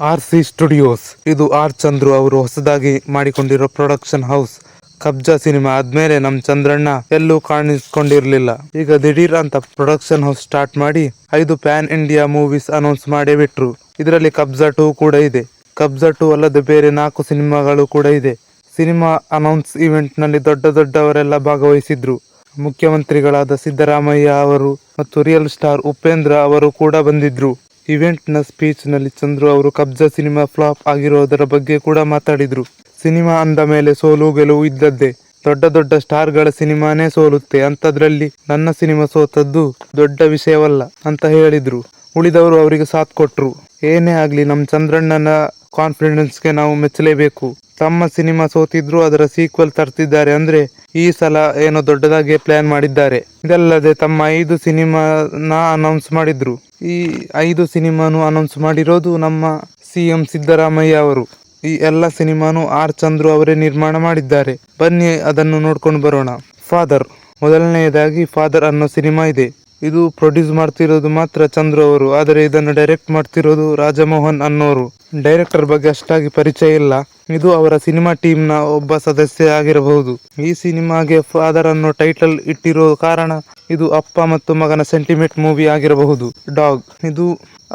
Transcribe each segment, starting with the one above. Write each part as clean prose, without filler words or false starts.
RC studios ಇದು R Chandru ಅವರು ಹೊಸದಾಗಿ ಮಾಡಿಕೊಂಡಿರೋ ಪ್ರೊಡಕ್ಷನ್ ಹೌಸ್. ಕಬ್ಜಾ ಸಿನಿಮಾ ಆದ್ಮೇಲೆ ನಮ್ ಚಂದ್ರಣ್ಣ ಎಲ್ಲೂ ಕಾಣಿಸ್ಕೊಂಡಿರ್ಲಿಲ್ಲ. ಈಗ ದಿಢೀರ್ ಅಂತ ಪ್ರೊಡಕ್ಷನ್ ಹೌಸ್ ಸ್ಟಾರ್ಟ್ ಮಾಡಿ 5 ಪ್ಯಾನ್ ಇಂಡಿಯಾ ಮೂವೀಸ್ ಅನೌನ್ಸ್ ಮಾಡೇ ಬಿಟ್ರು. ಇದರಲ್ಲಿ ಕಬ್ಜಾ 2 ಕೂಡ ಇದೆ. ಕಬ್ಜಾ 2 ಅಲ್ಲದೆ ಬೇರೆ 4 ಸಿನಿಮಾಗಳು ಕೂಡ ಇದೆ. ಸಿನಿಮಾ ಅನೌನ್ಸ್ ಇವೆಂಟ್ ನಲ್ಲಿ ದೊಡ್ಡವರೆಲ್ಲ ಭಾಗವಹಿಸಿದ್ರು. ಮುಖ್ಯಮಂತ್ರಿಗಳಾದ ಸಿದ್ದರಾಮಯ್ಯ ಅವರು ಮತ್ತು ರಿಯಲ್ ಸ್ಟಾರ್ ಉಪೇಂದ್ರ ಅವರು ಕೂಡ ಬಂದಿದ್ರು. ಇವೆಂಟ್ ನ ಸ್ಪೀಚ್ ನಲ್ಲಿ ಚಂದ್ರು ಅವರು ಕಬ್ಜಾ ಸಿನಿಮಾ ಫ್ಲಾಪ್ ಆಗಿರೋದರ ಬಗ್ಗೆ ಕೂಡ ಮಾತಾಡಿದ್ರು. ಸಿನಿಮಾ ಅಂದ ಮೇಲೆ ಸೋಲು ಗೆಲುವು ಇದ್ದದ್ದೇ. ದೊಡ್ಡ ಸ್ಟಾರ್ ಗಳ ಸಿನಿಮಾನೇ ಸೋಲುತ್ತೆ, ಅಂತದ್ರಲ್ಲಿ ನನ್ನ ಸಿನಿಮಾ ಸೋತದ್ದು ದೊಡ್ಡ ವಿಷಯವಲ್ಲ ಅಂತ ಹೇಳಿದ್ರು. ಉಳಿದವರು ಅವರಿಗೆ ಸಾಥ್ ಕೊಟ್ರು. ಏನೇ ಆಗ್ಲಿ ನಮ್ ಚಂದ್ರಣ್ಣನ ಕಾನ್ಫಿಡೆನ್ಸ್ ಗೆ ನಾವು ಮೆಚ್ಚಲೇಬೇಕು. ತಮ್ಮ ಸಿನಿಮಾ ಸೋತಿದ್ರು ಅದರ ಸೀಕ್ವೆಲ್ ತರ್ತಿದ್ದಾರೆ ಅಂದ್ರೆ ಈ ಸಲ ಏನೋ ದೊಡ್ಡದಾಗಿ ಪ್ಲಾನ್ ಮಾಡಿದ್ದಾರೆ. ಇದಲ್ಲದೆ ತಮ್ಮ 5 ಸಿನಿಮಾನ ಅನೌನ್ಸ್ ಮಾಡಿದ್ರು. ಈ 5 ಸಿನಿಮಾನು ಅನೌನ್ಸ್ ಮಾಡಿರೋದು ನಮ್ಮ CM ಸಿದ್ದರಾಮಯ್ಯ ಅವರು. ಈ ಎಲ್ಲ ಸಿನಿಮಾನು ಆರ್ ಚಂದ್ರು ಅವರೇ ನಿರ್ಮಾಣ ಮಾಡಿದ್ದಾರೆ. ಬನ್ನಿ ಅದನ್ನು ನೋಡ್ಕೊಂಡು ಬರೋಣ. ಫಾದರ್, ಮೊದಲನೆಯದಾಗಿ ಫಾದರ್ ಅನ್ನೋ ಸಿನಿಮಾ ಇದೆ. ಇದು ಪ್ರೊಡ್ಯೂಸ್ ಮಾಡ್ತಿರೋದು ಮಾತ್ರ ಚಂದ್ರು ಅವರು, ಆದರೆ ಇದನ್ನು ಡೈರೆಕ್ಟ್ ಮಾಡ್ತಿರೋದು ರಾಜಮೋಹನ್ ಅನ್ನೋರು. ಡೈರೆಕ್ಟರ್ ಬಗ್ಗೆ ಅಷ್ಟಾಗಿ ಪರಿಚಯ ಇಲ್ಲ. ಇದು ಅವರ ಸಿನಿಮಾ ಟೀಮ್ ನ ಒಬ್ಬ ಸದಸ್ಯ ಆಗಿರಬಹುದು. ಈ ಸಿನಿಮಾಗೆ ಫಾದರ್ ಅನ್ನೋ ಟೈಟಲ್ ಇಟ್ಟಿರೋ ಕಾರಣ ಇದು ಅಪ್ಪ ಮತ್ತು ಮಗನ ಸೆಂಟಿಮೆಂಟ್ ಮೂವಿ ಆಗಿರಬಹುದು. ಡಾಗ್, ಇದು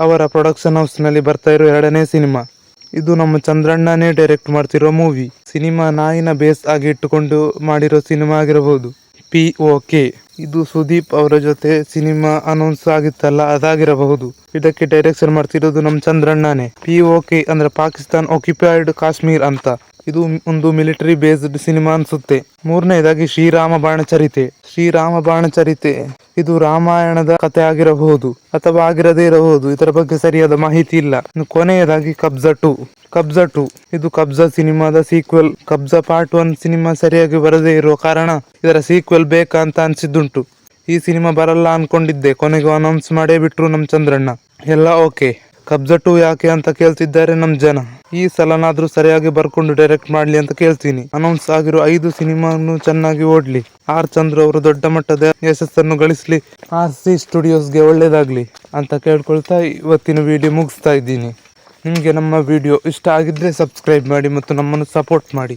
ಅವರ ಪ್ರೊಡಕ್ಷನ್ ಹೌಸ್ ನಲ್ಲಿ ಬರ್ತಾ ಇರೋ 2ನೇ ಸಿನಿಮಾ. ಇದು ನಮ್ಮ ಚಂದ್ರಣ್ಣನೇ ಡೈರೆಕ್ಟ್ ಮಾಡ್ತಿರೋ ಮೂವಿ. ಸಿನಿಮಾ ನಾಯಿನ ಬೇಸ್ ಆಗಿ ಇಟ್ಟುಕೊಂಡು ಮಾಡಿರೋ ಸಿನಿಮಾ ಆಗಿರಬಹುದು. POK, ಇದು ಸುದೀಪ್ ಅವರ ಜೊತೆ ಸಿನಿಮಾ ಅನೌನ್ಸ್ ಆಗಿತ್ತಲ್ಲ, ಅದಾಗಿರಬಹುದು. ಇದಕ್ಕೆ ಡೈರೆಕ್ಷನ್ ಮಾಡ್ತಿರೋದು ನಮ್ ಚಂದ್ರಣ್ಣನೇ. POK ಅಂದ್ರೆ ಪಾಕಿಸ್ತಾನ್ ಆಕ್ಯುಪೈಡ್ ಕಾಶ್ಮೀರ್ ಅಂತ. ಇದು ಒಂದು ಮಿಲಿಟರಿ ಬೇಸ್ಡ್ ಸಿನಿಮಾ ಅನ್ಸುತ್ತೆ. 3ನೇದಾಗಿ ಶ್ರೀರಾಮ ಬಾಣಚರಿತೆ. ಇದು ರಾಮಾಯಣದ ಕಥೆ ಆಗಿರಬಹುದು ಅಥವಾ ಆಗಿರದೇ ಇರಬಹುದು. ಇದರ ಬಗ್ಗೆ ಸರಿಯಾದ ಮಾಹಿತಿ ಇಲ್ಲ. ಕೊನೆಯದಾಗಿ ಕಬ್ಜಾ 2. ಇದು ಕಬ್ಜಾ ಸಿನಿಮಾದ ಸೀಕ್ವೆಲ್. ಕಬ್ಜಾ ಪಾರ್ಟ್ 1 ಸಿನಿಮಾ ಸರಿಯಾಗಿ ಬರದೇ ಇರುವ ಕಾರಣ ಇದರ ಸೀಕ್ವೆಲ್ ಬೇಕಾ ಅಂತ ಅನ್ಸಿದ್ದುಂಟು. ಈ ಸಿನಿಮಾ ಬರಲ್ಲ ಅನ್ಕೊಂಡಿದ್ದೆ, ಕೊನೆಗೂ ಅನೌನ್ಸ್ ಮಾಡೇ ಬಿಟ್ರು ನಮ್ ಚಂದ್ರಣ್ಣ. ಎಲ್ಲ ಓಕೆ. ಕಬ್ಜಾ 2 ಯಾಕೆ ಅಂತ ಕೇಳ್ತಿದ್ದಾರೆ ನಮ್ ಜನ. ಈ ಸಲನಾದ್ರೂ ಸರಿಯಾಗಿ ಬರ್ಕೊಂಡು ಡೈರೆಕ್ಟ್ ಮಾಡ್ಲಿ ಅಂತ ಕೇಳ್ತೀನಿ. ಅನೌನ್ಸ್ ಆಗಿರೋ 5 ಸಿನಿಮಾನು ಚೆನ್ನಾಗಿ ಓಡ್ಲಿ. ಆರ್ ಚಂದ್ರು ಅವರು ದೊಡ್ಡ ಮಟ್ಟದ ಯಶಸ್ಸನ್ನು ಗಳಿಸ್ಲಿ. RC ಸ್ಟುಡಿಯೋಸ್ಗೆ ಒಳ್ಳೇದಾಗ್ಲಿ ಅಂತ ಕೇಳ್ಕೊಳ್ತಾ ಇವತ್ತಿನ ವಿಡಿಯೋ ಮುಗಿಸ್ತಾ ಇದ್ದೀನಿ. ನಿಮಗೆ ನಮ್ಮ ವಿಡಿಯೋ ಇಷ್ಟ ಆಗಿದ್ರೆ ಸಬ್ಸ್ಕ್ರೈಬ್ ಮಾಡಿ ಮತ್ತು ನಮ್ಮನ್ನು ಸಪೋರ್ಟ್ ಮಾಡಿ.